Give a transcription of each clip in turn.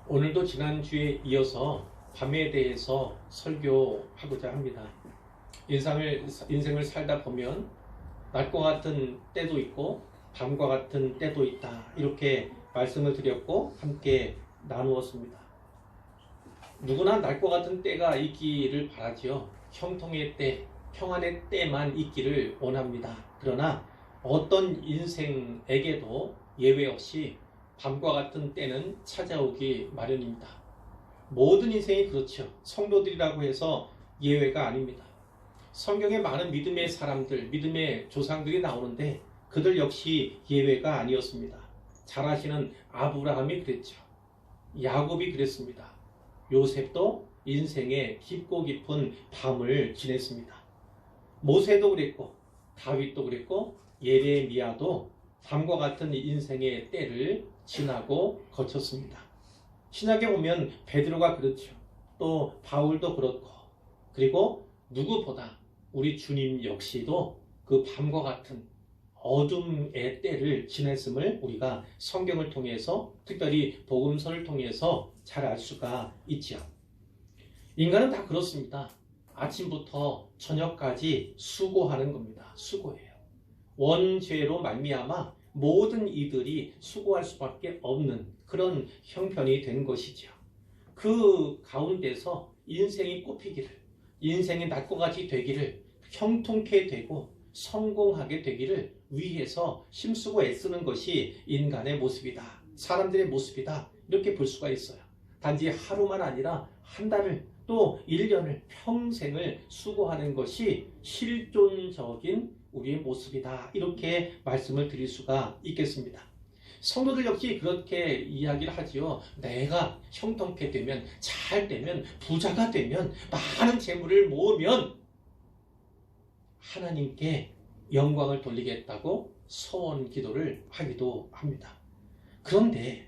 오늘도 지난주에 이어서 밤에 대해서 설교하고자 합니다. 인생을 살다 보면 낮과 같은 때도 있고 밤과 같은 때도 있다. 이렇게 말씀을 드렸고 함께 나누었습니다. 누구나 낮과 같은 때가 있기를 바라지요. 형통의 때, 평안의 때만 있기를 원합니다. 그러나 어떤 인생에게도 예외 없이 밤과 같은 때는 찾아오기 마련입니다. 모든 인생이 그렇죠. 성도들이라고 해서 예외가 아닙니다. 성경에 많은 믿음의 사람들, 믿음의 조상들이 나오는데 그들 역시 예외가 아니었습니다. 잘 아시는 아브라함이 그랬죠. 야곱이 그랬습니다. 요셉도 인생의 깊고 깊은 밤을 지냈습니다. 모세도 그랬고 다윗도 그랬고 예레미야도 밤과 같은 인생의 때를 지나고 거쳤습니다. 신약에 보면 베드로가 그렇죠. 또 바울도 그렇고 그리고 누구보다 우리 주님 역시도 그 밤과 같은 어둠의 때를 지냈음을 우리가 성경을 통해서 특별히 복음서를 통해서 잘 알 수가 있죠. 인간은 다 그렇습니다. 아침부터 저녁까지 수고하는 겁니다. 수고해요. 원죄로 말미암아 모든 이들이 수고할 수밖에 없는 그런 형편이 된 것이죠. 그 가운데서 인생이 꽃피기를, 인생이 낮과 같이 되기를, 형통케 되고 성공하게 되기를 위해서 힘쓰고 애쓰는 것이 인간의 모습이다. 사람들의 모습이다. 이렇게 볼 수가 있어요. 단지 하루만 아니라 한 달을 또 1년을 평생을 수고하는 것이 실존적인 우리의 모습이다. 이렇게 말씀을 드릴 수가 있겠습니다. 성도들 역시 그렇게 이야기를 하지요. 내가 형통케 되면, 잘 되면, 부자가 되면, 많은 재물을 모으면 하나님께 영광을 돌리겠다고 소원 기도를 하기도 합니다. 그런데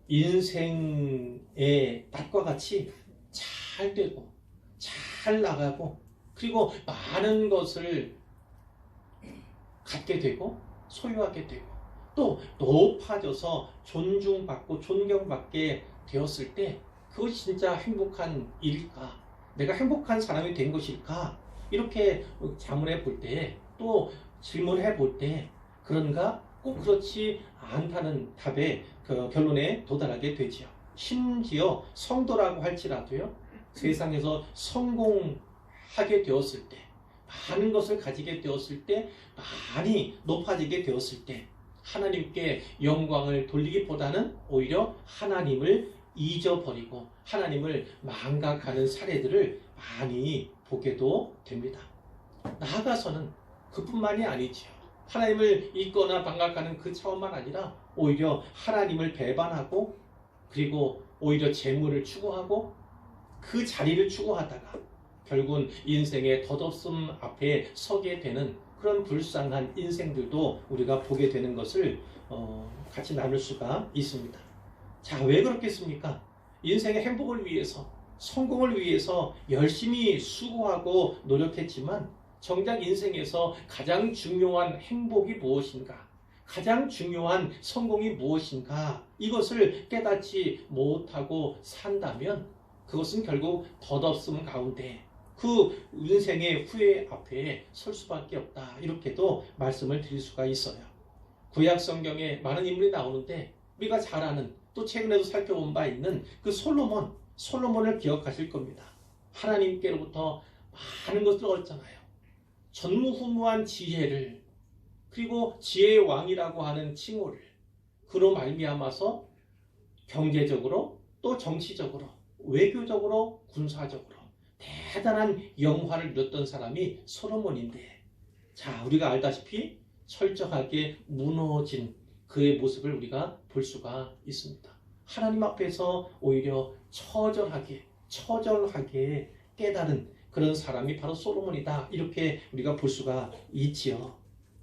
인생의 낮과 같이 잘 되고 잘 나가고 그리고 많은 것을 갖게 되고 소유하게 되고 또 높아져서 존중받고 존경받게 되었을 때 그것이 진짜 행복한 일일까? 내가 행복한 사람이 된 것일까? 이렇게 자문해 볼 때 또 질문해 볼 때 그런가? 꼭 그렇지 않다는 답의 그 결론에 도달하게 되지요. 심지어 성도라고 할지라도요. 세상에서 성공하게 되었을 때 많은 것을 가지게 되었을 때 많이 높아지게 되었을 때 하나님께 영광을 돌리기보다는 오히려 하나님을 잊어버리고 하나님을 망각하는 사례들을 많이 보게도 됩니다. 나아가서는 그뿐만이 아니지요. 하나님을 잊거나 망각하는 그 차원만 아니라 오히려 하나님을 배반하고 그리고 오히려 재물을 추구하고 그 자리를 추구하다가 결국은 인생의 덧없음 앞에 서게 되는 그런 불쌍한 인생들도 우리가 보게 되는 것을 같이 나눌 수가 있습니다. 자, 왜 그렇겠습니까? 인생의 행복을 위해서 성공을 위해서 열심히 수고하고 노력했지만 정작 인생에서 가장 중요한 행복이 무엇인가? 가장 중요한 성공이 무엇인가? 이것을 깨닫지 못하고 산다면 그것은 결국 덧없음 가운데 그 인생의 후회 앞에 설 수밖에 없다. 이렇게도 말씀을 드릴 수가 있어요. 구약 성경에 많은 인물이 나오는데 우리가 잘 아는 또 최근에도 살펴본 바 있는 그 솔로몬을 기억하실 겁니다. 하나님께로부터 많은 것을 얻었잖아요. 전무후무한 지혜를 그리고 지혜의 왕이라고 하는 칭호를 그로 말미암아서 경제적으로 또 정치적으로 외교적으로 군사적으로 대단한 영화를 누렸던 사람이 솔로몬인데 자 우리가 알다시피 철저하게 무너진 그의 모습을 우리가 볼 수가 있습니다. 하나님 앞에서 오히려 처절하게 깨달은 그런 사람이 바로 솔로몬이다. 이렇게 우리가 볼 수가 있지요.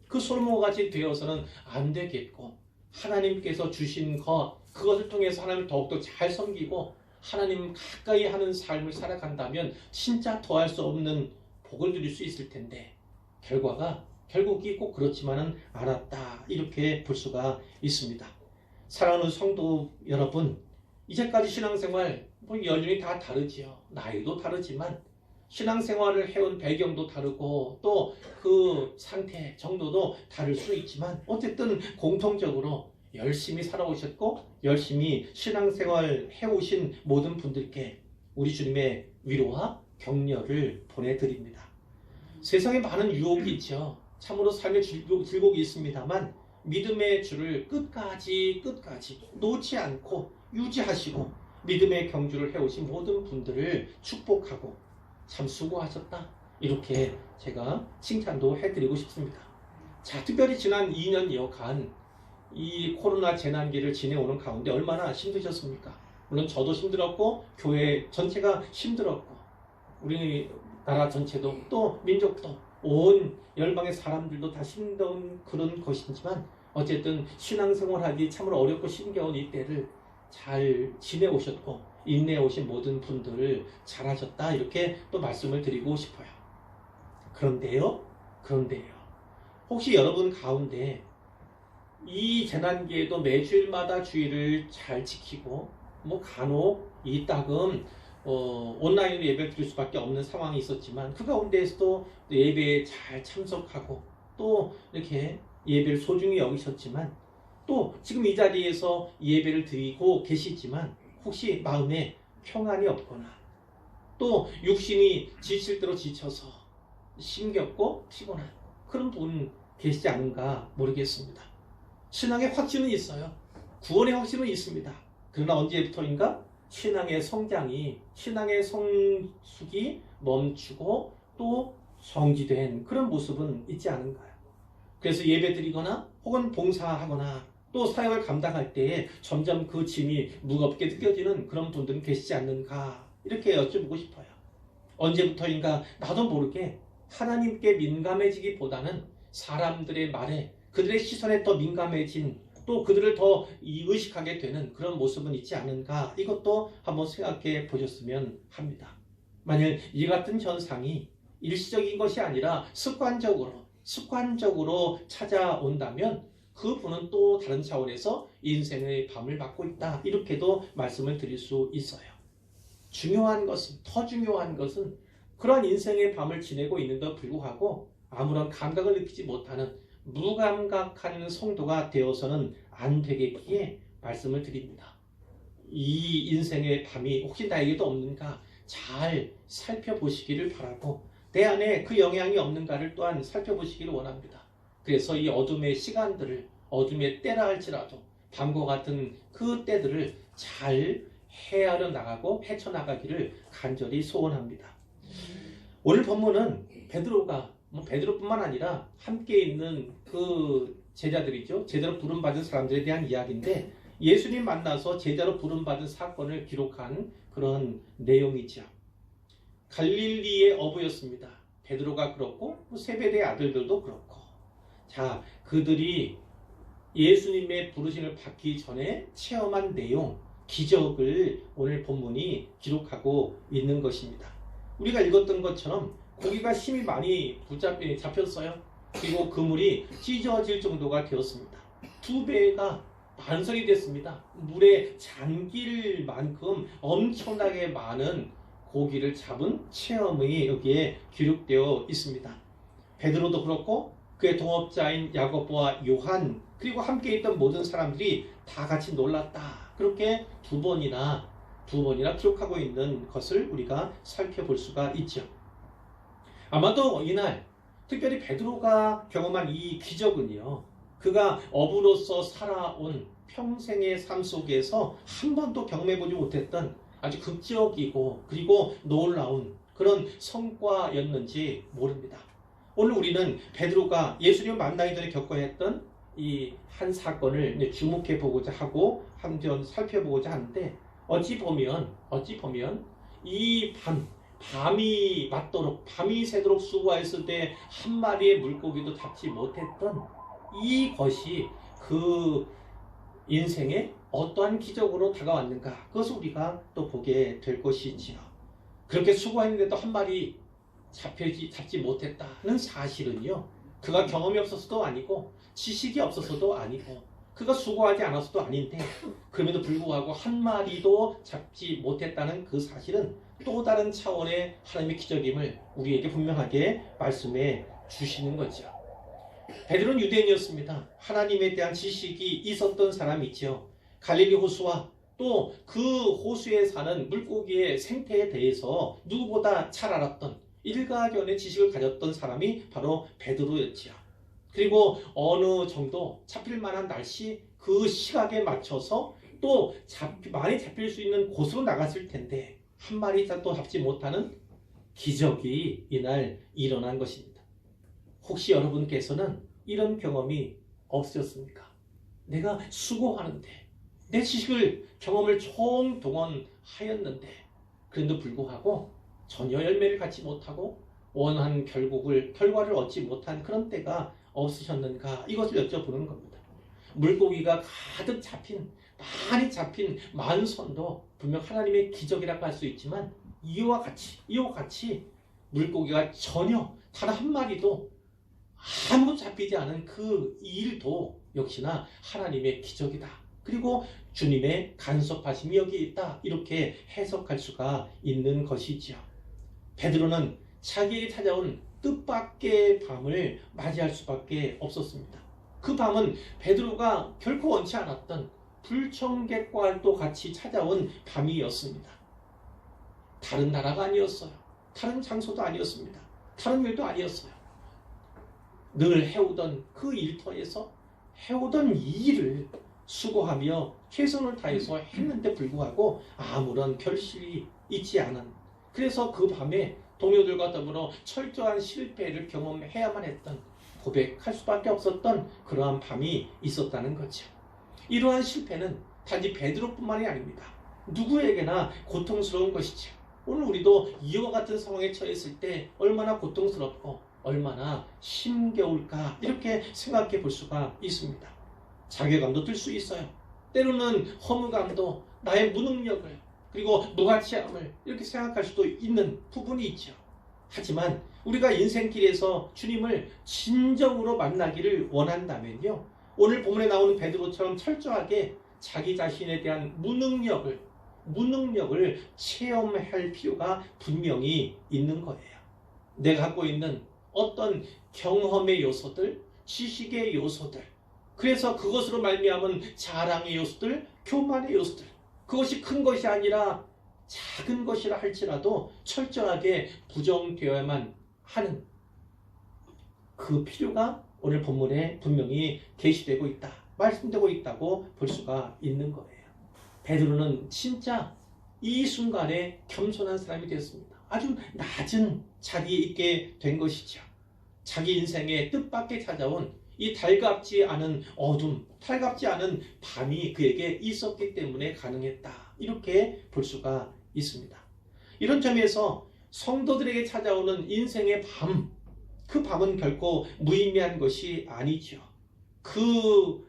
그 솔로몬과 같이 되어서는 안 되겠고 하나님께서 주신 그것을 통해서 하나님을 더욱더 잘 섬기고 하나님 가까이 하는 삶을 살아간다면 진짜 더할 수 없는 복을 누릴 수 있을 텐데 결국이 꼭 그렇지만은 않았다. 이렇게 볼 수가 있습니다. 사랑하는 성도 여러분, 이제까지 신앙생활 뭐 연륜이 다 다르지요. 나이도 다르지만 신앙생활을 해온 배경도 다르고 또 그 상태 정도도 다를 수 있지만 어쨌든 공통적으로 열심히 살아오셨고 열심히 신앙생활 해오신 모든 분들께 우리 주님의 위로와 격려를 보내드립니다. 세상에 많은 유혹이 있죠. 참으로 삶의 질곡이 있습니다만 믿음의 줄을 끝까지 놓지 않고 유지하시고 믿음의 경주를 해오신 모든 분들을 축복하고 참 수고하셨다, 이렇게 제가 칭찬도 해드리고 싶습니다. 자, 특별히 지난 2년여간 이 코로나 재난기를 지내오는 가운데 얼마나 힘드셨습니까? 물론 저도 힘들었고 교회 전체가 힘들었고 우리나라 전체도 또 민족도 온 열방의 사람들도 다 힘든 그런 것이지만 어쨌든 신앙생활하기 참으로 어렵고 힘겨운 이 때를 잘 지내오셨고 인내오신 모든 분들을 잘하셨다, 이렇게 또 말씀을 드리고 싶어요. 그런데요 혹시 여러분 가운데 이 재난기에도 매주일마다 주의를 잘 지키고 뭐 간혹 이따금 온라인으로 예배를 드릴 수밖에 없는 상황이 있었지만 그 가운데에서도 예배에 잘 참석하고 또 이렇게 예배를 소중히 여기셨지만 또 지금 이 자리에서 예배를 드리고 계시지만 혹시 마음에 평안이 없거나 또 육신이 지칠 대로 지쳐서 힘겹고 피곤한 그런 분 계시지 않은가 모르겠습니다. 신앙의 확신은 있어요. 구원의 확신은 있습니다. 그러나 언제부터인가 신앙의 성장이, 신앙의 성숙이 멈추고 또 정지된 그런 모습은 있지 않은가요? 그래서 예배 드리거나 혹은 봉사하거나 또 사역을 감당할 때에 점점 그 짐이 무겁게 느껴지는 그런 분들은 계시지 않는가, 이렇게 여쭤보고 싶어요. 언제부터인가 나도 모르게 하나님께 민감해지기보다는 사람들의 말에, 그들의 시선에 더 민감해진, 또 그들을 더 의식하게 되는 그런 모습은 있지 않은가, 이것도 한번 생각해 보셨으면 합니다. 만일 이 같은 현상이 일시적인 것이 아니라 습관적으로 찾아온다면 그분은 또 다른 차원에서 인생의 밤을 맞고 있다, 이렇게도 말씀을 드릴 수 있어요. 더 중요한 것은 그러한 인생의 밤을 지내고 있는데도 불구하고 아무런 감각을 느끼지 못하는 무감각한 성도가 되어서는 안 되겠기에 말씀을 드립니다. 이 인생의 밤이 혹시 나에게도 없는가 잘 살펴보시기를 바라고 내 안에 그 영향이 없는가를 또한 살펴보시기를 원합니다. 그래서 이 어둠의 시간들을, 어둠의 때라 할지라도 밤과 같은 그 때들을 잘 헤아려 나가고 헤쳐나가기를 간절히 소원합니다. 오늘 본문은 베드로뿐만 아니라 함께 있는 그 제자들이죠. 제자로 부름받은 사람들에 대한 이야기인데 예수님 만나서 제자로 부름받은 사건을 기록한 그런 내용이죠. 갈릴리의 어부였습니다. 베드로가 그렇고 세베대의 아들들도 그렇고, 자, 그들이 예수님의 부르심을 받기 전에 체험한 내용, 기적을 오늘 본문이 기록하고 있는 것입니다. 우리가 읽었던 것처럼 고기가 힘이 많이 잡혔어요. 그리고 그물이 찢어질 정도가 되었습니다. 2배가 반성이 됐습니다. 물에 잠길 만큼 엄청나게 많은 고기를 잡은 체험이 여기에 기록되어 있습니다. 베드로도 그렇고 그의 동업자인 야고보와 요한, 그리고 함께 있던 모든 사람들이 다 같이 놀랐다, 그렇게 두 번이나 기록하고 있는 것을 우리가 살펴볼 수가 있죠. 아마도 이날 특별히 베드로가 경험한 이 기적은요, 그가 어부로서 살아온 평생의 삶 속에서 한 번도 경험해보지 못했던 아주 극적이고 그리고 놀라운 그런 성과였는지 모릅니다. 오늘 우리는 베드로가 예수님을 만나기 전에 겪어야 했던 이 한 사건을 주목해 보고자 하고 한편 살펴보고자 하는데, 어찌 보면 이 밤이 맞도록, 밤이 새도록 수고했을 때 한 마리의 물고기도 잡지 못했던 이것이 그 인생에 어떠한 기적으로 다가왔는가, 그것을 우리가 또 보게 될 것이지요. 그렇게 수고했는데도 한 마리 잡지 못했다는 사실은요, 그가 경험이 없어서도 아니고 지식이 없어서도 아니고 그가 수고하지 않았어도 아닌데 그럼에도 불구하고 한 마리도 잡지 못했다는 그 사실은 또 다른 차원의 하나님의 기적임을 우리에게 분명하게 말씀해 주시는 거죠. 베드로는 유대인이었습니다. 하나님에 대한 지식이 있었던 사람이죠. 갈릴리 호수와 또 그 호수에 사는 물고기의 생태에 대해서 누구보다 잘 알았던 일가견의 지식을 가졌던 사람이 바로 베드로였지요. 그리고 어느 정도 잡힐 만한 날씨 그 시각에 맞춰서 또 많이 잡힐 수 있는 곳으로 나갔을 텐데 한 마리 또 잡지 못하는 기적이 이날 일어난 것입니다. 혹시 여러분께서는 이런 경험이 없으셨습니까? 내가 수고하는데 내 지식을 경험을 총동원하였는데 그런데도 불구하고 전혀 열매를 갖지 못하고 원한 결과를 얻지 못한 그런 때가 없으셨는가? 이것을 여쭤보는 겁니다. 물고기가 가득 잡힌 많이 잡힌 만선도 분명 하나님의 기적이라고 할 수 있지만 이와 같이 물고기가 전혀 단 한 마리도 아무것도 잡히지 않은 그 일도 역시나 하나님의 기적이다. 그리고 주님의 간섭하심이 여기 있다. 이렇게 해석할 수가 있는 것이지요. 베드로는 자기에게 찾아온 뜻밖의 밤을 맞이할 수밖에 없었습니다. 그 밤은 베드로가 결코 원치 않았던 불청객과도 같이 찾아온 밤이었습니다. 다른 나라가 아니었어요. 다른 장소도 아니었습니다. 다른 일도 아니었어요. 늘 해오던 그 일터에서 해오던 이 일을 수고하며 최선을 다해서 했는데 불구하고 아무런 결실이 있지 않은, 그래서 그 밤에 동료들과 더불어 철저한 실패를 경험해야만 했던, 고백할 수밖에 없었던 그러한 밤이 있었다는 거죠. 이러한 실패는 단지 베드로뿐만이 아닙니다. 누구에게나 고통스러운 것이죠. 오늘 우리도 이와 같은 상황에 처했을 때 얼마나 고통스럽고 얼마나 힘겨울까 이렇게 생각해 볼 수가 있습니다. 자괴감도 들 수 있어요. 때로는 허무감도, 나의 무능력을, 그리고 무가치함을 이렇게 생각할 수도 있는 부분이 있죠. 하지만 우리가 인생길에서 주님을 진정으로 만나기를 원한다면요, 오늘 본문에 나오는 베드로처럼 철저하게 자기 자신에 대한 무능력을 체험할 필요가 분명히 있는 거예요. 내가 갖고 있는 어떤 경험의 요소들, 지식의 요소들, 그래서 그것으로 말미암은 자랑의 요소들, 교만의 요소들, 그것이 큰 것이 아니라 작은 것이라 할지라도 철저하게 부정되어야만 하는 그 필요가 오늘 본문에 분명히 게시되고 있다, 말씀되고 있다고 볼 수가 있는 거예요. 베드로는 진짜 이 순간에 겸손한 사람이 되었습니다. 아주 낮은 자리에 있게 된 것이죠. 자기 인생의 뜻밖에 찾아온 이 달갑지 않은 어둠, 달갑지 않은 밤이 그에게 있었기 때문에 가능했다, 이렇게 볼 수가 있습니다. 이런 점에서 성도들에게 찾아오는 인생의 밤, 그 밤은 결코 무의미한 것이 아니죠. 그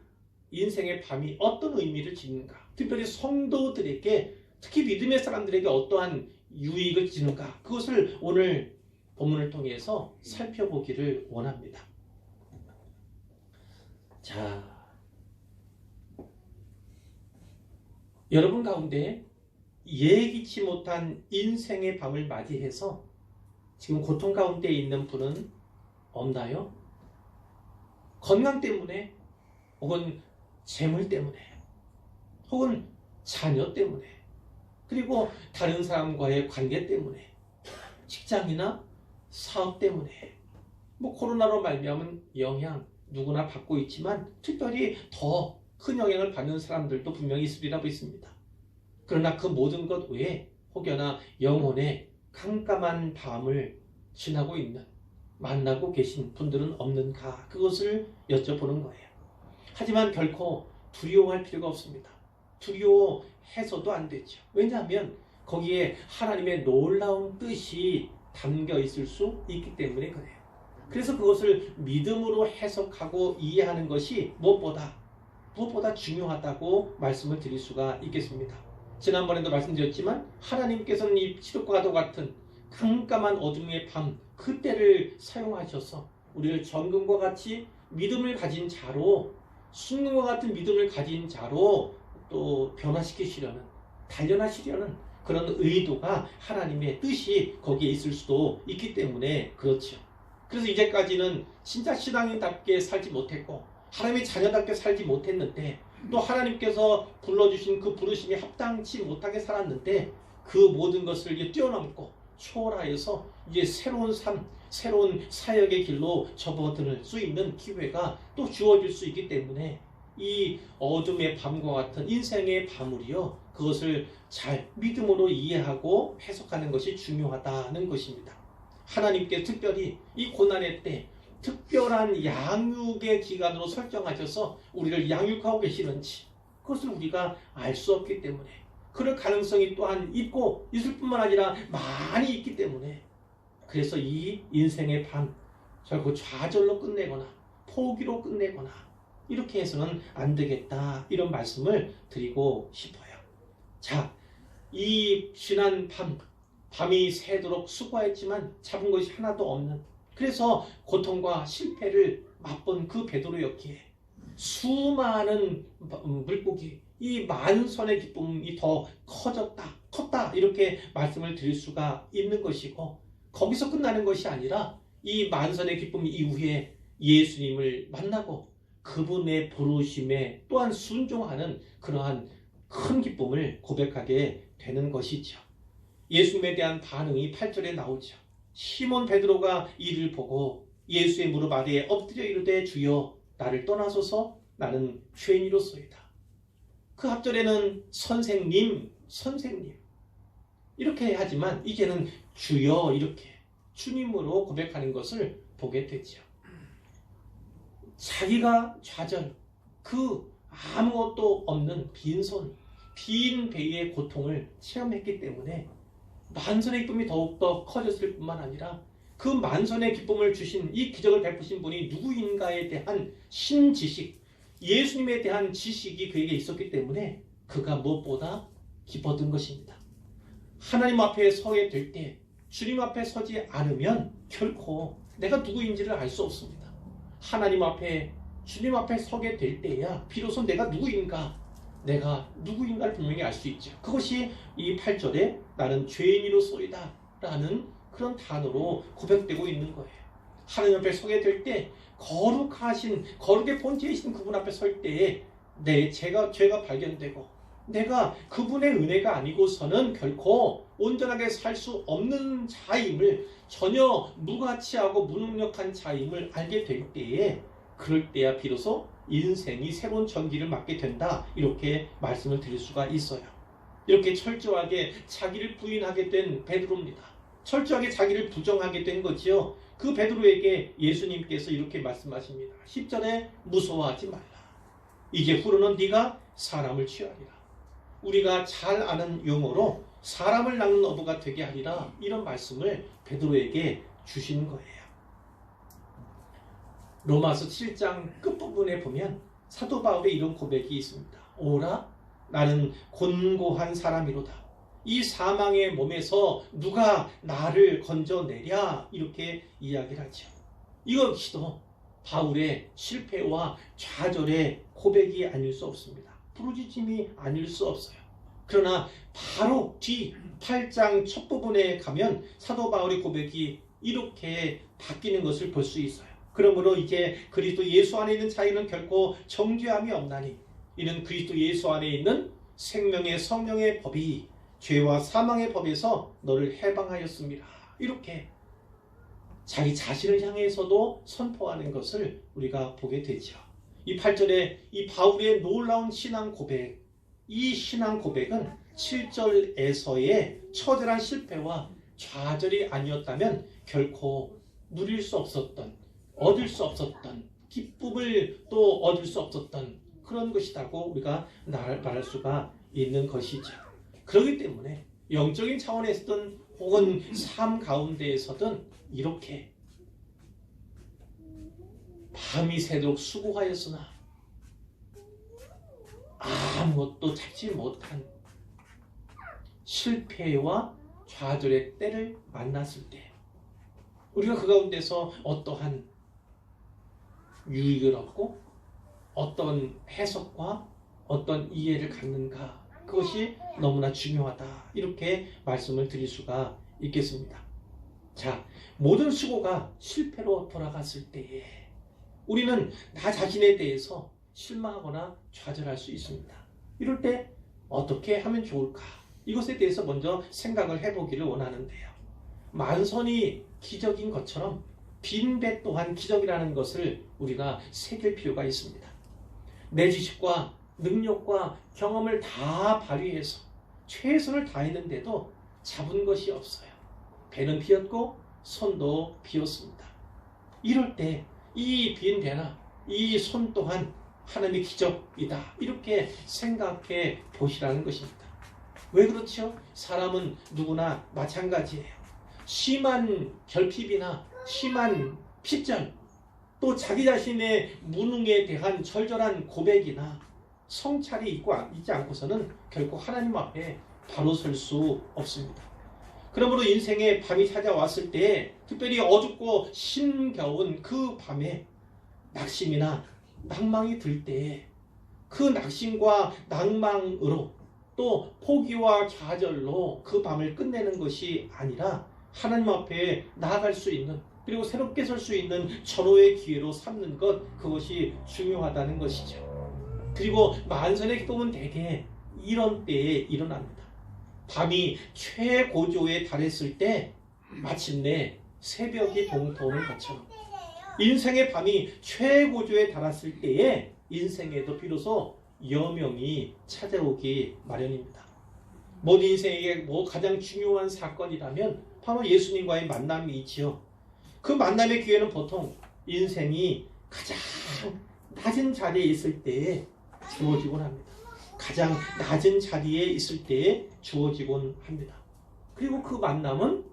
인생의 밤이 어떤 의미를 지니는가, 특별히 성도들에게, 특히 믿음의 사람들에게 어떠한 유익을 지는가, 그것을 오늘 본문을 통해서 살펴보기를 원합니다. 자, 여러분 가운데 예기치 못한 인생의 밤을 맞이해서 지금 고통 가운데 있는 분은 없나요? 건강 때문에, 혹은 재물 때문에, 혹은 자녀 때문에, 그리고 다른 사람과의 관계 때문에, 직장이나 사업 때문에, 코로나로 말미암은 영향 누구나 받고 있지만 특별히 더 큰 영향을 받는 사람들도 분명히 있으리라 믿습니다. 그러나 그 모든 것 외에 혹여나 영혼의 깜깜한 밤을 지나고 있는, 만나고 계신 분들은 없는가, 그것을 여쭤보는 거예요. 하지만 결코 두려워할 필요가 없습니다. 두려워해서도 안 되죠. 왜냐하면 거기에 하나님의 놀라운 뜻이 담겨 있을 수 있기 때문에 그래요. 그래서 그것을 믿음으로 해석하고 이해하는 것이 무엇보다 중요하다고 말씀을 드릴 수가 있겠습니다. 지난번에도 말씀드렸지만 하나님께서는 이 시력과도 같은 깜깜한 어둠의 밤, 그때를 사용하셔서 우리를 정금과 같이 믿음을 가진 자로 순금과 같은 믿음을 가진 자로 또 변화시키시려는, 단련하시려는 그런 의도가 하나님의 뜻이 거기에 있을 수도 있기 때문에 그렇죠. 그래서 이제까지는 진짜 신앙인답게 살지 못했고 하나님의 자녀답게 살지 못했는데 또 하나님께서 불러주신 그 부르심에 합당치 못하게 살았는데 그 모든 것을 이제 뛰어넘고 초월하여서 이제 새로운 삶, 새로운 사역의 길로 접어들 수 있는 기회가 또 주어질 수 있기 때문에 이 어둠의 밤과 같은 인생의 밤을요, 그것을 잘 믿음으로 이해하고 해석하는 것이 중요하다는 것입니다. 하나님께 특별히 이 고난의 때 특별한 양육의 기간으로 설정하셔서 우리를 양육하고 계시는지 그것을 우리가 알 수 없기 때문에, 그럴 가능성이 또한 있고 있을 뿐만 아니라 많이 있기 때문에, 그래서 이 인생의 밤 결국 좌절로 끝내거나 포기로 끝내거나 이렇게 해서는 안 되겠다, 이런 말씀을 드리고 싶어요. 자, 이 지난 밤이 새도록 수고했지만 잡은 것이 하나도 없는, 그래서 고통과 실패를 맛본 그 베드로였기에 수많은 물고기, 이 만선의 기쁨이 더 컸다 이렇게 말씀을 드릴 수가 있는 것이고, 거기서 끝나는 것이 아니라 이 만선의 기쁨 이후에 예수님을 만나고 그분의 부르심에 또한 순종하는 그러한 큰 기쁨을 고백하게 되는 것이죠. 예수님에 대한 반응이 8절에 나오죠. 시몬 베드로가 이를 보고 예수의 무릎 아래에 엎드려 이르되 주여 나를 떠나소서 나는 죄인이로소이다. 그 앞절에는 선생님 이렇게 하지만 이제는 주여 이렇게 주님으로 고백하는 것을 보게 되죠. 자기가 좌절, 그 아무것도 없는 빈손, 빈 배의 고통을 체험했기 때문에 만선의 기쁨이 더욱더 커졌을 뿐만 아니라 그 만선의 기쁨을 주신, 이 기적을 베푸신 분이 누구인가에 대한 신지식, 예수님에 대한 지식이 그에게 있었기 때문에 그가 무엇보다 기뻤던 것입니다. 하나님 앞에 서게 될 때 주님 앞에 서지 않으면 결코 내가 누구인지를 알 수 없습니다. 하나님 앞에, 주님 앞에 서게 될 때야 비로소 내가 누구인가를 분명히 알 수 있죠. 그것이 이 8절에 나는 죄인이로소이다 라는 그런 단어로 고백되고 있는 거예요. 하나님 앞에 서게 될 때 거룩의 본체이신 그분 앞에 설 때에 내 죄가 발견되고 내가 그분의 은혜가 아니고서는 결코 온전하게 살 수 없는 자임을, 전혀 무가치하고 무능력한 자임을 알게 될 때에, 그럴 때야 비로소 인생이 새로운 전기를 맞게 된다, 이렇게 말씀을 드릴 수가 있어요. 이렇게 철저하게 자기를 부인하게 된 베드로입니다. 철저하게 자기를 부정하게 된 거지요. 그 베드로에게 예수님께서 이렇게 말씀하십니다. 10절에 무서워하지 말라. 이제 후로는 네가 사람을 취하리라. 우리가 잘 아는 용어로 사람을 낚는 어부가 되게 하리라, 이런 말씀을 베드로에게 주신 거예요. 로마서 7장 끝부분에 보면 사도 바울의 이런 고백이 있습니다. 오라 나는 곤고한 사람이로다. 이 사망의 몸에서 누가 나를 건져내랴, 이렇게 이야기를 하죠. 이것이도 바울의 실패와 좌절의 고백이 아닐 수 없습니다. 부르짖음이 아닐 수 없어요. 그러나 바로 뒤 8장 첫 부분에 가면 사도 바울의 고백이 이렇게 바뀌는 것을 볼 수 있어요. 그러므로 이제 그리스도 예수 안에 있는 자에는 결코 정죄함이 없나니 이는 그리스도 예수 안에 있는 생명의 성령의 법이 죄와 사망의 법에서 너를 해방하였습니다. 이렇게 자기 자신을 향해서도 선포하는 것을 우리가 보게 되죠. 이 8절에 이 바울의 놀라운 신앙 고백, 이 신앙 고백은 7절에서의 처절한 실패와 좌절이 아니었다면 결코 누릴 수 없었던, 얻을 수 없었던, 기쁨을 또 얻을 수 없었던 그런 것이라고 우리가 말할 수가 있는 것이죠. 그렇기 때문에 영적인 차원에서든 혹은 삶 가운데에서든 이렇게 밤이 새도록 수고하였으나 아무것도 잡지 못한 실패와 좌절의 때를 만났을 때 우리가 그 가운데서 어떠한 유익을 얻고 어떤 해석과 어떤 이해를 갖는가, 그것이 너무나 중요하다, 이렇게 말씀을 드릴 수가 있겠습니다. 자, 모든 수고가 실패로 돌아갔을 때에 우리는 나 자신에 대해서 실망하거나 좌절할 수 있습니다. 이럴 때 어떻게 하면 좋을까? 이것에 대해서 먼저 생각을 해보기를 원하는데요. 만선이 기적인 것처럼 빈배 또한 기적이라는 것을 우리가 새길 필요가 있습니다. 내 지식과 능력과 경험을 다 발휘해서 최선을 다했는데도 잡은 것이 없어요. 배는 비었고 손도 비었습니다. 이럴 때 이 빈 배나 이 손 또한 하나님의 기적이다, 이렇게 생각해 보시라는 것입니다. 왜 그렇죠? 사람은 누구나 마찬가지예요. 심한 결핍이나 심한 핍전, 또 자기 자신의 무능에 대한 절절한 고백이나 성찰이 있지 않고서는 결코 하나님 앞에 바로 설 수 없습니다. 그러므로 인생의 밤이 찾아왔을 때, 특별히 어둡고 힘겨운 그 밤에 낙심이나 낭망이 들 때에 그 낙심과 낭망으로 또 포기와 좌절로 그 밤을 끝내는 것이 아니라 하나님 앞에 나아갈 수 있는, 그리고 새롭게 설 수 있는 절호의 기회로 삼는 것, 그것이 중요하다는 것이죠. 그리고 만선의 기쁨은 대개 이런 때에 일어납니다. 밤이 최고조에 달했을 때 마침내 새벽이 동터오는 것처럼 인생의 밤이 최고조에 달았을 때에 인생에도 비로소 여명이 찾아오기 마련입니다. 모든 인생에게 가장 중요한 사건이라면 바로 예수님과의 만남이지요. 그 만남의 기회는 보통 인생이 가장 낮은 자리에 있을 때에 주어지곤 합니다. 가장 낮은 자리에 있을 때에 주어지곤 합니다. 그리고 그 만남은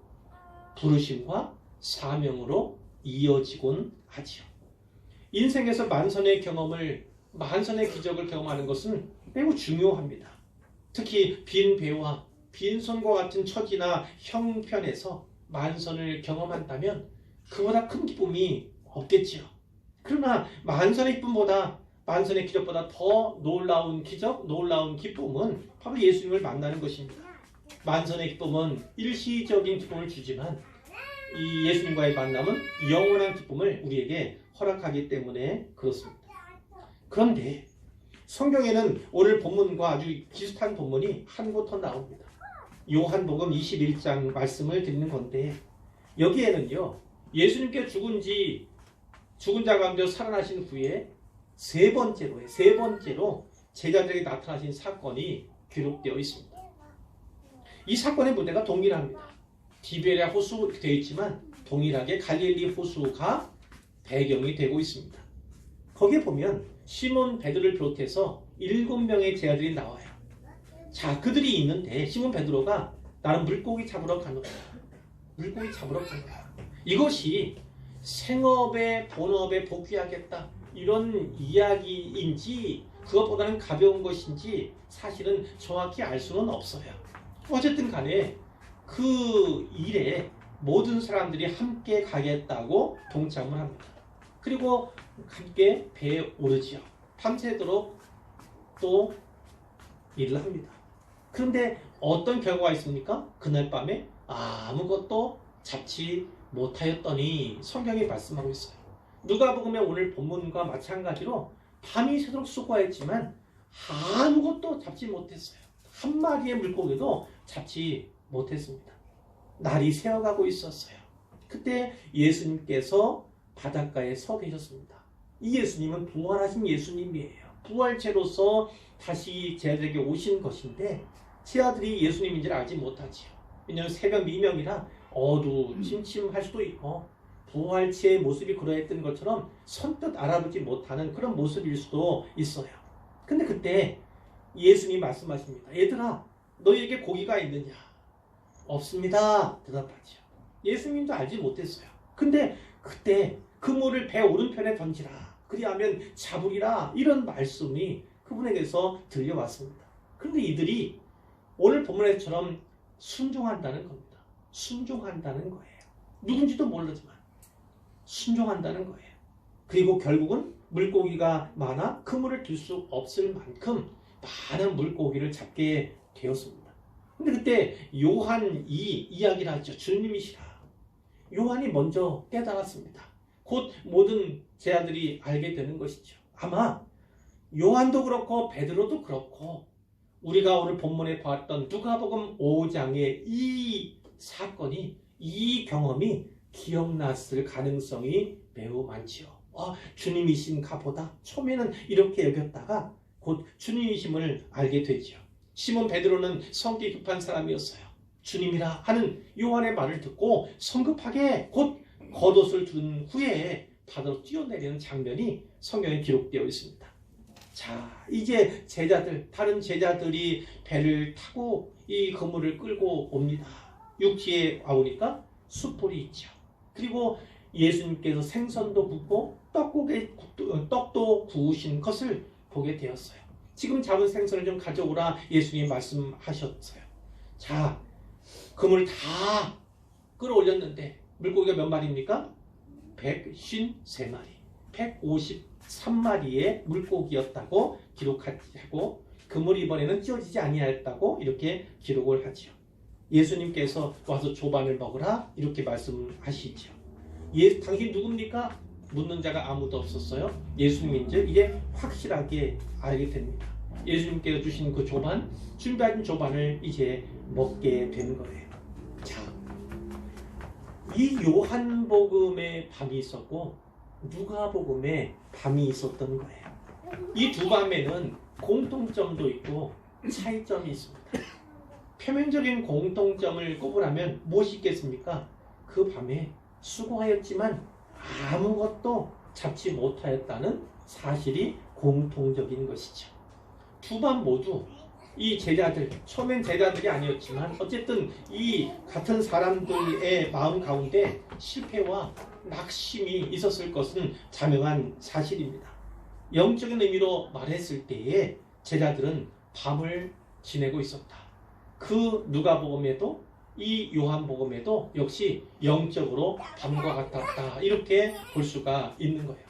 부르심과 사명으로 이어지곤 하지요. 인생에서 만선의 기적을 경험하는 것은 매우 중요합니다. 특히 빈 배와 빈손과 같은 처지나 형편에서 만선을 경험한다면 그보다 큰 기쁨이 없겠지요. 그러나 만선의 기적보다 더 놀라운 기적, 놀라운 기쁨은 바로 예수님을 만나는 것입니다. 만선의 기쁨은 일시적인 기쁨을 주지만 이 예수님과의 만남은 영원한 기쁨을 우리에게 허락하기 때문에 그렇습니다. 그런데 성경에는 오늘 본문과 아주 비슷한 본문이 한 곳 더 나옵니다. 요한복음 21장 말씀을 드리는 건데, 여기에는요, 예수님께 죽은 자 가운데 살아나신 후에 세 번째로 제자들에게 나타나신 사건이 기록되어 있습니다. 이 사건의 무대가 동일합니다. 디베랴 호수 되어 있지만 동일하게 갈릴리 호수가 배경이 되고 있습니다. 거기에 보면 시몬 베드로를 비롯해서 7명의 제자들이 나와요. 자, 그들이 있는데 시몬 베드로가 나는 물고기 잡으러 가는 거야. 이것이 생업에 본업에 복귀하겠다, 이런 이야기인지 그것보다는 가벼운 것인지 사실은 정확히 알 수는 없어요. 어쨌든 간에 그 일에 모든 사람들이 함께 가겠다고 동참을 합니다. 그리고 함께 배에 오르지요. 밤새도록 또 일을 합니다. 그런데 어떤 결과가 있습니까? 그날 밤에 아무것도 잡지 못하였더니 성경이 말씀하고 있어요. 누가복음의 오늘 본문과 마찬가지로 밤이 새도록 수고했지만 아무것도 잡지 못했어요. 한 마리의 물고기도 잡지 못했습니다. 날이 새어가고 있었어요. 그때 예수님께서 바닷가에 서 계셨습니다. 이 예수님은 부활하신 예수님이에요. 부활체로서 다시 제자들에게 오신 것인데 제자들이 예수님인지를 알지 못하지요. 왜냐하면 새벽 미명이라 어두침침할 수도 있고 부활체의 모습이 그러했던 것처럼 선뜻 알아보지 못하는 그런 모습일 수도 있어요. 근데 그때 예수님 말씀하십니다. 얘들아, 너희에게 고기가 있느냐? 없습니다. 대답하죠. 예수님도 알지 못했어요. 근데 그때 그물을 배 오른편에 던지라, 그리하면 잡으리라, 이런 말씀이 그분에게서 들려왔습니다. 그런데 이들이 오늘 본문에처럼 순종한다는 겁니다. 순종한다는 거예요. 누군지도 모르지만 순종한다는 거예요. 그리고 결국은 물고기가 많아 그물을 들 수 없을 만큼 많은 물고기를 잡게 되었습니다. 근데 그때 요한이 이야기를 하죠. 주님이시라. 요한이 먼저 깨달았습니다. 곧 모든 제자들이 알게 되는 것이죠. 아마 요한도 그렇고 베드로도 그렇고 우리가 오늘 본문에 봤던 누가복음 5장의 이 사건이, 이 경험이 기억났을 가능성이 매우 많지요. 주님이신가 보다. 처음에는 이렇게 여겼다가 곧 주님이심을 알게 되죠. 시몬 베드로는 성기 급한 사람이었어요. 주님이라 하는 요한의 말을 듣고 성급하게 곧 겉옷을 둔 후에 바다로 뛰어내리는 장면이 성경에 기록되어 있습니다. 자, 이제 다른 제자들이 배를 타고 이 그물을 끌고 옵니다. 육지에 와보니까 숯불이 있죠. 그리고 예수님께서 생선도 굽고 떡도 구우신 것을 보게 되었어요. 지금 잡은 생선을 좀 가져오라 예수님이 말씀하셨어요. 자, 그물을 다 끌어올렸는데 물고기가 몇 마리입니까? 153마리, 153마리의 물고기였다고 기록하고 그물이 이번에는 찢어지지 아니하였다고 이렇게 기록을 하죠. 예수님께서 와서 조반을 먹으라 이렇게 말씀하시죠. 당신 누굽니까? 묻는 자가 아무도 없었어요. 예수님인지 이제 확실하게 알게 됩니다. 예수님께서 주신 그 조반, 준비한 조반을 이제 먹게 된 거예요. 자, 이 요한복음의 밤이 있었고 누가복음의 밤이 있었던 거예요. 이 두 밤에는 공통점도 있고 차이점이 있습니다. 표면적인 공통점을 꼽으라면 무엇이 있겠습니까? 그 밤에 수고하였지만 아무것도 잡지 못하였다는 사실이 공통적인 것이죠. 두 밤 모두 이 제자들, 처음엔 제자들이 아니었지만 어쨌든 이 같은 사람들의 마음 가운데 실패와 낙심이 있었을 것은 자명한 사실입니다. 영적인 의미로 말했을 때에 제자들은 밤을 지내고 있었다. 그 누가복음에도 이 요한복음에도 역시 영적으로 밤과 같았다. 이렇게 볼 수가 있는 거예요.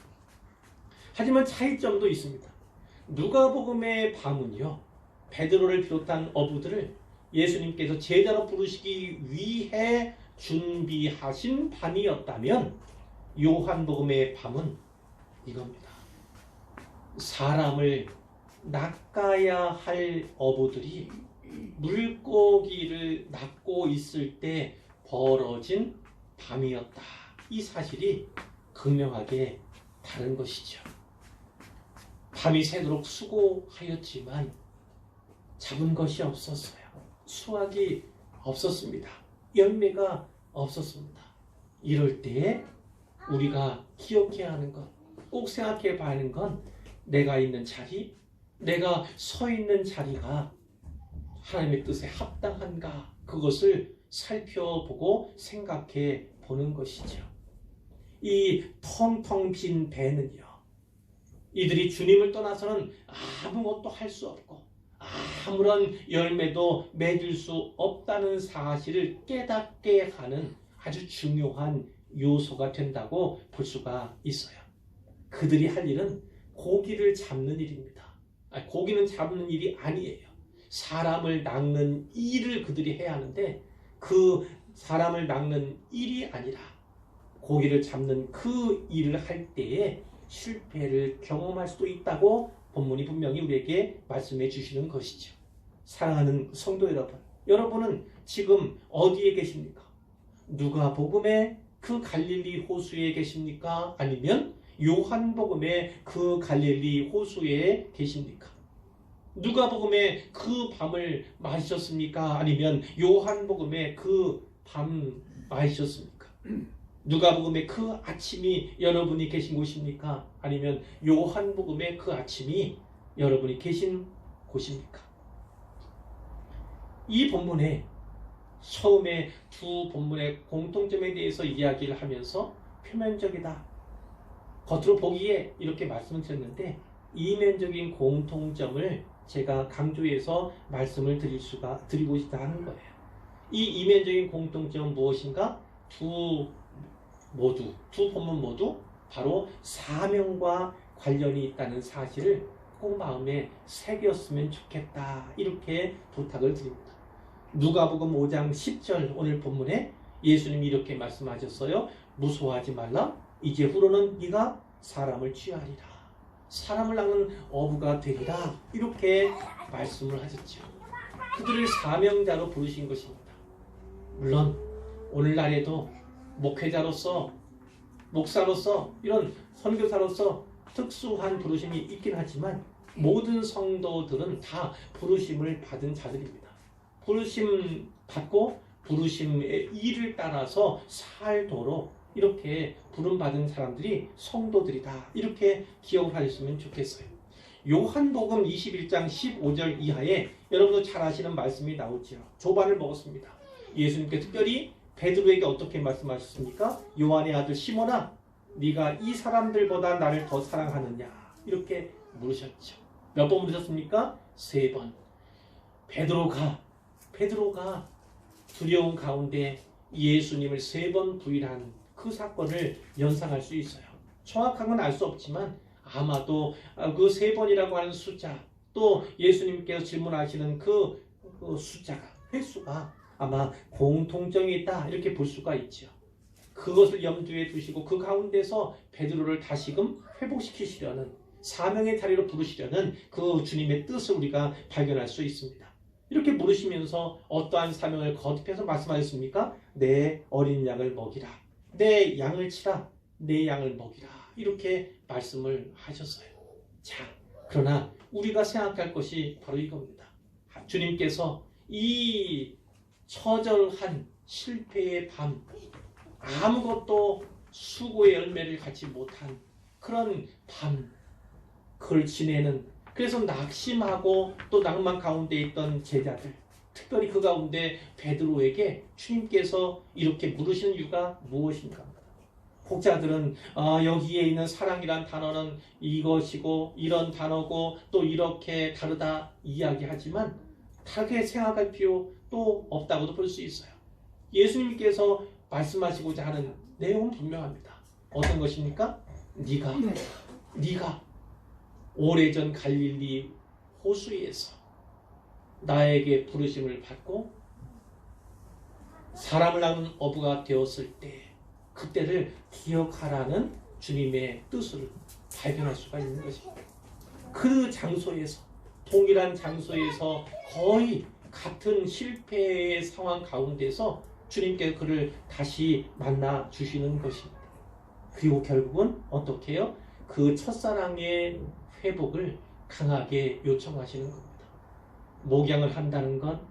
하지만 차이점도 있습니다. 누가복음의 밤은요, 베드로를 비롯한 어부들을 예수님께서 제자로 부르시기 위해 준비하신 밤이었다면 요한복음의 밤은 이겁니다. 사람을 낚아야 할 어부들이 물고기를 낚고 있을 때 벌어진 밤이었다. 이 사실이 극명하게 다른 것이죠. 밤이 새도록 수고하였지만 잡은 것이 없었어요. 수확이 없었습니다. 열매가 없었습니다. 이럴 때 우리가 기억해야 하는 것, 꼭 생각해 봐야 하는 건 내가 있는 자리, 내가 서 있는 자리가 하나님의 뜻에 합당한가, 그것을 살펴보고 생각해 보는 것이죠. 이 텅텅 빈 배는요, 이들이 주님을 떠나서는 아무것도 할 수 없고 아무런 열매도 맺을 수 없다는 사실을 깨닫게 하는 아주 중요한 요소가 된다고 볼 수가 있어요. 그들이 할 일은 고기를 잡는 일입니다. 고기는 잡는 일이 아니에요. 사람을 낚는 일을 그들이 해야 하는데 그 사람을 낚는 일이 아니라 고기를 잡는 그 일을 할 때에 실패를 경험할 수도 있다고 본문이 분명히 우리에게 말씀해 주시는 것이죠. 사랑하는 성도 여러분, 여러분은 지금 어디에 계십니까? 누가복음의 그 갈릴리 호수에 계십니까? 아니면 요한복음의 그 갈릴리 호수에 계십니까? 누가복음의 그 밤을 마셨습니까? 아니면 요한복음의 그 밤 마셨습니까? 누가복음의 그 아침이 여러분이 계신 곳입니까? 아니면 요한복음의 그 아침이 여러분이 계신 곳입니까? 이 본문에 처음에 두 본문의 공통점에 대해서 이야기를 하면서 표면적이다, 겉으로 보기에 이렇게 말씀을 드렸는데 이면적인 공통점을 제가 강조해서 말씀을 드리고 싶다 하는 거예요. 이 이면적인 공통점은 무엇인가? 두 본문 모두 바로 사명과 관련이 있다는 사실을 꼭 마음에 새겼으면 좋겠다. 이렇게 부탁을 드립니다. 누가복음 5장 10절 오늘 본문에 예수님이 이렇게 말씀하셨어요. 무서워하지 말라. 이제 후로는 네가 사람을 취하리라. 사람을 낳는 어부가 되리라. 이렇게 말씀을 하셨죠. 그들을 사명자로 부르신 것입니다. 물론 오늘날에도 목회자로서, 목사로서, 이런 선교사로서 특수한 부르심이 있긴 하지만 모든 성도들은 다 부르심을 받은 자들입니다. 부르심 받고 부르심의 일을 따라서 살도록 이렇게 부름받은 사람들이 성도들이다. 이렇게 기억을 하셨으면 좋겠어요. 요한복음 21장 15절 이하에 여러분도 잘 아시는 말씀이 나오죠. 조반을 먹었습니다. 예수님께 특별히 베드로에게 어떻게 말씀하셨습니까? 요한의 아들 시몬아, 네가 이 사람들보다 나를 더 사랑하느냐? 이렇게 물으셨죠. 몇 번 물으셨습니까? 3번. 베드로가 두려운 가운데 예수님을 3번 부인한 그 사건을 연상할 수 있어요. 정확한 건 알 수 없지만 아마도 그 3번이라고 하는 숫자, 또 예수님께서 질문하시는 그 숫자가, 횟수가 아마 공통점이 있다. 이렇게 볼 수가 있죠. 그것을 염두에 두시고 그 가운데서 베드로를 다시금 회복시키시려는, 사명의 자리로 부르시려는 그 주님의 뜻을 우리가 발견할 수 있습니다. 이렇게 물으시면서 어떠한 사명을 거듭해서 말씀하셨습니까? 내 어린 양을 먹이라. 내 양을 치라. 내 양을 먹이라. 이렇게 말씀을 하셨어요. 자, 그러나 우리가 생각할 것이 바로 이겁니다. 주님께서 이 처절한 실패의 밤, 아무것도 수고의 열매를 갖지 못한 그런 밤, 그걸 지내는, 그래서 낙심하고 또 낭만 가운데 있던 제자들, 특별히 그 가운데 베드로에게 주님께서 이렇게 물으시는 이유가 무엇인가? 혹자들은 여기에 있는 사랑이란 단어는 이것이고 이런 단어고 또 이렇게 다르다 이야기하지만 다르게 생각할 필요 또 없다고도 볼 수 있어요. 예수님께서 말씀하시고자 하는 내용은 분명합니다. 어떤 것입니까? 네가 오래전 갈릴리 호수에서 나에게 부르심을 받고 사람을 낳는 어부가 되었을 때 그때를 기억하라는 주님의 뜻을 발견할 수가 있는 것입니다. 그 장소에서, 동일한 장소에서 거의 같은 실패의 상황 가운데서 주님께서 그를 다시 만나 주시는 것입니다. 그리고 결국은 어떻게 해요? 그 첫사랑의 회복을 강하게 요청하시는 겁니다. 목양을 한다는 건,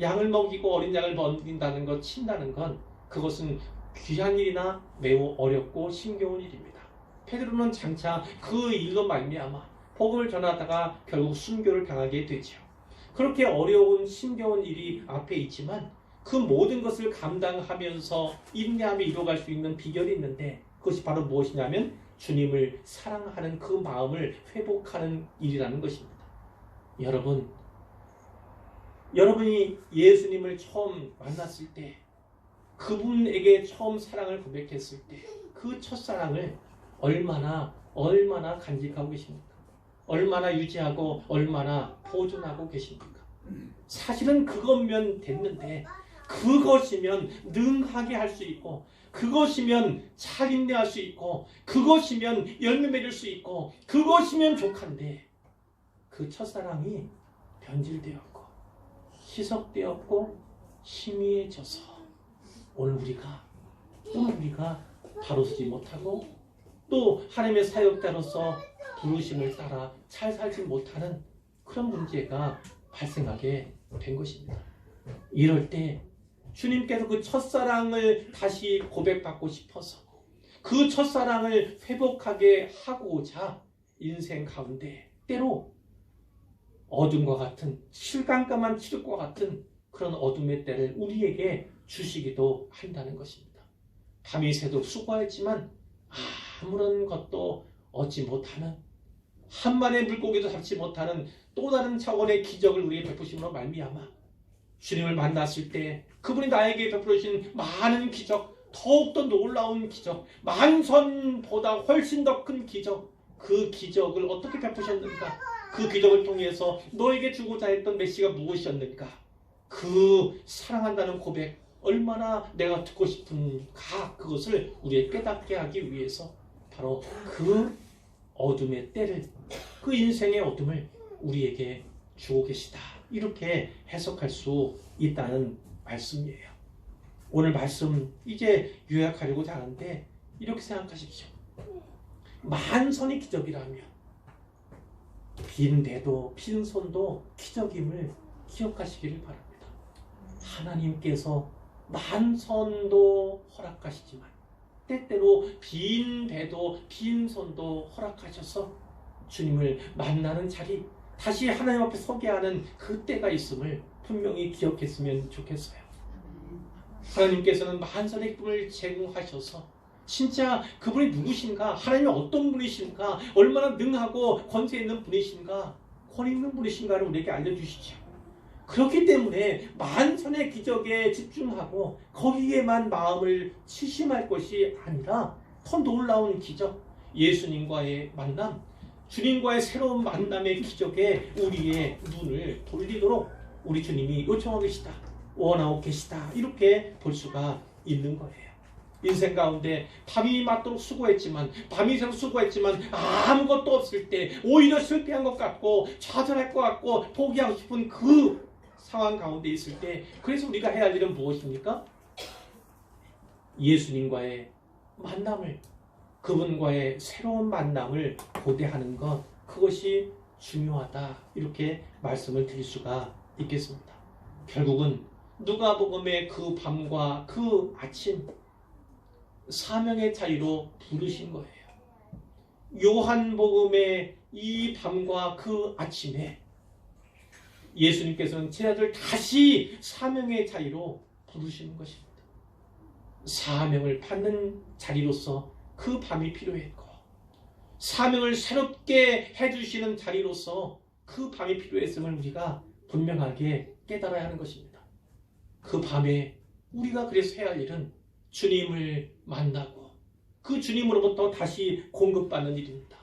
양을 먹이고 어린 양을 먹인다는 것, 친다는 건 그것은 귀한 일이나 매우 어렵고 힘겨운 일입니다. 베드로는 장차 그 일로 말미암아 복음을 전하다가 결국 순교를 당하게 되죠. 그렇게 어려운 힘겨운 일이 앞에 있지만 그 모든 것을 감당하면서 인내하며 이뤄갈 수 있는 비결이 있는데 그것이 바로 무엇이냐면 주님을 사랑하는 그 마음을 회복하는 일이라는 것입니다. 여러분이 예수님을 처음 만났을 때, 그분에게 처음 사랑을 고백했을 때 그 첫사랑을 얼마나 간직하고 계십니까? 얼마나 유지하고 얼마나 보존하고 계십니까? 사실은 그것면 됐는데, 그것이면 능하게 할 수 있고, 그것이면 잘 인내할 수 있고, 그것이면 열매 맺을 수 있고, 그것이면 족한데 그 첫사랑이 변질되었고 희석되었고 희미해져서 오늘 우리가 바로 서지 못하고 또 하나님의 사역자로서 부르심을 따라 잘 살지 못하는 그런 문제가 발생하게 된 것입니다. 이럴 때 주님께서 그 첫사랑을 다시 고백받고 싶어서 그 첫사랑을 회복하게 하고자 인생 가운데 때로 어둠과 같은, 실감감한 칠흑과 같은 그런 어둠의 때를 우리에게 주시기도 한다는 것입니다. 밤이 새도록 수고했지만 아무런 것도 얻지 못하는, 한 마리의 물고기도 잡지 못하는 또 다른 차원의 기적을 우리에게 베푸심으로 말미암아 주님을 만났을 때 그분이 나에게 베풀어주신 많은 기적, 더욱더 놀라운 기적, 만선보다 훨씬 더 큰 기적, 그 기적을 어떻게 베푸셨는가? 그 기적을 통해서 너에게 주고자 했던 메시가 무엇이었는가? 그 사랑한다는 고백 얼마나 내가 듣고 싶은가? 그것을 우리에게 깨닫게 하기 위해서 바로 그 어둠의 때를, 그 인생의 어둠을 우리에게 주고 계시다. 이렇게 해석할 수 있다는 말씀이에요. 오늘 말씀 이제 요약하려고 하는데 이렇게 생각하십시오. 만선이 기적이라면 빈대도 빈손도 기적임을 기억하시기를 바랍니다. 하나님께서 만선도 허락하시지만 때때로 빈대도 빈손도 허락하셔서 주님을 만나는 자리, 다시 하나님 앞에 서게 하는 그 때가 있음을 분명히 기억했으면 좋겠어요. 하나님께서는 만선의 기쁨을 제공하셔서 진짜 그분이 누구신가, 하나님이 어떤 분이신가, 얼마나 능하고 권세 있는 분이신가, 권위 있는 분이신가를 우리에게 알려주시죠. 그렇기 때문에 만선의 기적에 집중하고 거기에만 마음을 치심할 것이 아니라 더 놀라운 기적, 예수님과의 만남, 주님과의 새로운 만남의 기적에 우리의 눈을 돌리도록 우리 주님이 요청하고 계시다, 원하고 계시다, 이렇게 볼 수가 있는 거예요. 인생 가운데 밤이 맞도록 수고했지만, 밤이 새록 수고했지만 아무것도 없을 때 오히려 실패한 것 같고 좌절할 것 같고 포기하고 싶은 그 상황 가운데 있을 때, 그래서 우리가 해야 할 일은 무엇입니까? 예수님과의 만남을, 그분과의 새로운 만남을 고대하는 것, 그것이 중요하다, 이렇게 말씀을 드릴 수가 있겠습니다. 결국은 누가복음의 그 밤과 그 아침, 사명의 자리로 부르신 거예요. 요한복음의 이 밤과 그 아침에 예수님께서는 제자들 다시 사명의 자리로 부르시는 것입니다. 사명을 받는 자리로서 그 밤이 필요했고, 사명을 새롭게 해주시는 자리로서 그 밤이 필요했음을 우리가 분명하게 깨달아야 하는 것입니다. 그 밤에 우리가 그래서 해야 할 일은 주님을 만나고 그 주님으로부터 다시 공급받는 일입니다.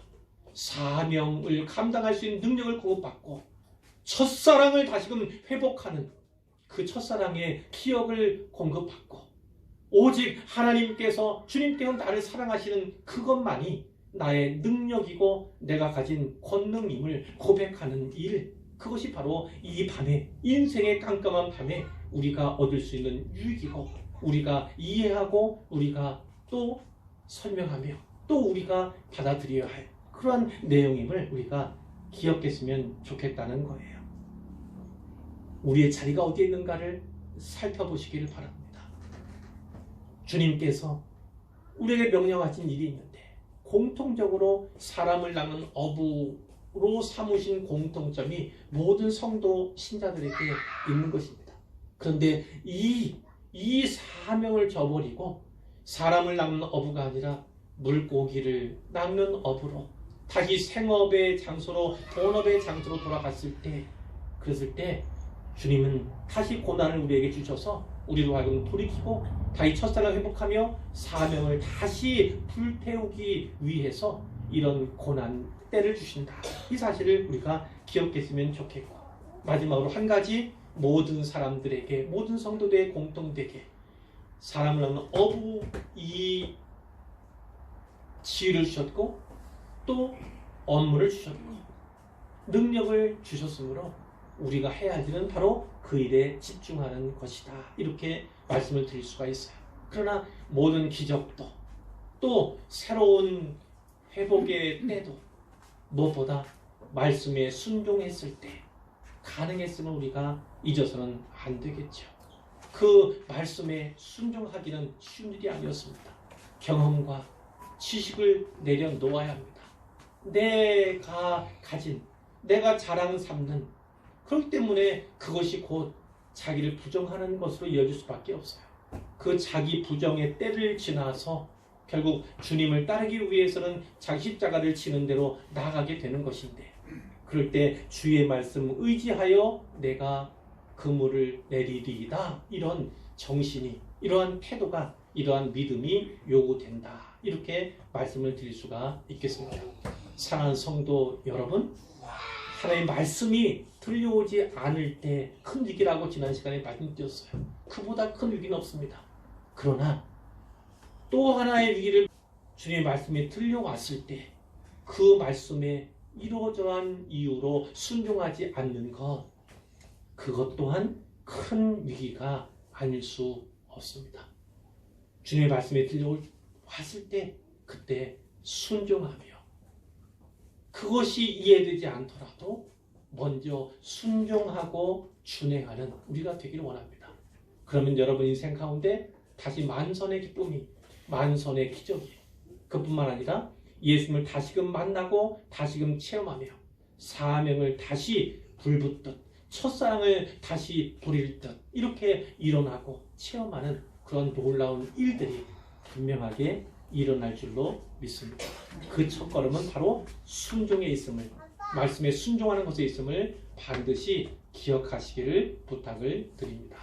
사명을 감당할 수 있는 능력을 공급받고 첫사랑을 다시금 회복하는 그 첫사랑의 기억을 공급받고, 오직 하나님께서, 주님께서 나를 사랑하시는 그것만이 나의 능력이고 내가 가진 권능임을 고백하는 일, 그것이 바로 이 밤에, 인생의 깜깜한 밤에 우리가 얻을 수 있는 유익이고, 우리가 이해하고 우리가 또 설명하며 또 우리가 받아들여야 할 그러한 내용임을 우리가 기억했으면 좋겠다는 거예요. 우리의 자리가 어디에 있는가를 살펴보시기를 바랍니다. 주님께서 우리에게 명령하신 일이 있는데, 공통적으로 사람을 낳는 어부로 삼으신 공통점이 모든 성도 신자들에게 있는 것입니다. 그런데 이 사명을 저버리고 사람을 낳는 어부가 아니라 물고기를 낳는 어부로 다시 생업의 장소로, 본업의 장소로 돌아갔을 때, 그랬을 때 주님은 다시 고난을 우리에게 주셔서 우리로 하여금 돌이키고 다시 첫사랑 회복하며 사명을 다시 불태우기 위해서 이런 고난 때를 주신다. 이 사실을 우리가 기억했으면 좋겠고, 마지막으로 한 가지, 모든 사람들에게, 모든 성도들에게 공통되게 사람을 낳는 어부 이 지위를 주셨고 또 업무를 주셨고 능력을 주셨으므로 우리가 해야 할 일은 바로 그 일에 집중하는 것이다, 이렇게 말씀을 드릴 수가 있어요. 그러나 모든 기적도 또 새로운 회복의 때도 무엇보다 말씀에 순종했을 때 가능했음을 우리가 잊어서는 안 되겠죠. 그 말씀에 순종하기는 쉬운 일이 아니었습니다. 경험과 지식을 내려놓아야 합니다. 내가 가진, 내가 자랑 삼는, 그렇기 때문에 그것이 곧 자기를 부정하는 것으로 이어질 수밖에 없어요. 그 자기 부정의 때를 지나서 결국 주님을 따르기 위해서는 자기 십자가를 지는 대로 나아가게 되는 것인데, 그럴 때 주의 말씀 의지하여 내가 그물을 내리리이다, 이런 정신이, 이러한 태도가, 이러한 믿음이 요구된다, 이렇게 말씀을 드릴 수가 있겠습니다. 사랑하는 성도 여러분, 하나님의 말씀이 들려오지 않을 때 큰 위기라고 지난 시간에 말씀드렸어요. 그보다 큰 위기는 없습니다. 그러나 또 하나의 위기를 주님의 말씀이 들려왔을 때 그 말씀에 이러저러한 이유로 순종하지 않는 것, 그것 또한 큰 위기가 아닐 수 없습니다. 주님의 말씀이 들려왔을 때 그때 순종하며, 그것이 이해되지 않더라도 먼저 순종하고 준행하는 우리가 되기를 원합니다. 그러면 여러분 인생 가운데 다시 만선의 기쁨이, 만선의 기적이, 그뿐만 아니라 예수님을 다시금 만나고 다시금 체험하며 사명을 다시 불붙듯 첫사랑을 다시 부릴 듯 이렇게 일어나고 체험하는 그런 놀라운 일들이 분명하게 일어날 줄로 믿습니다. 그 첫걸음은 바로 순종에 있음을, 말씀에 순종하는 것에 있음을 반드시 기억하시기를 부탁을 드립니다.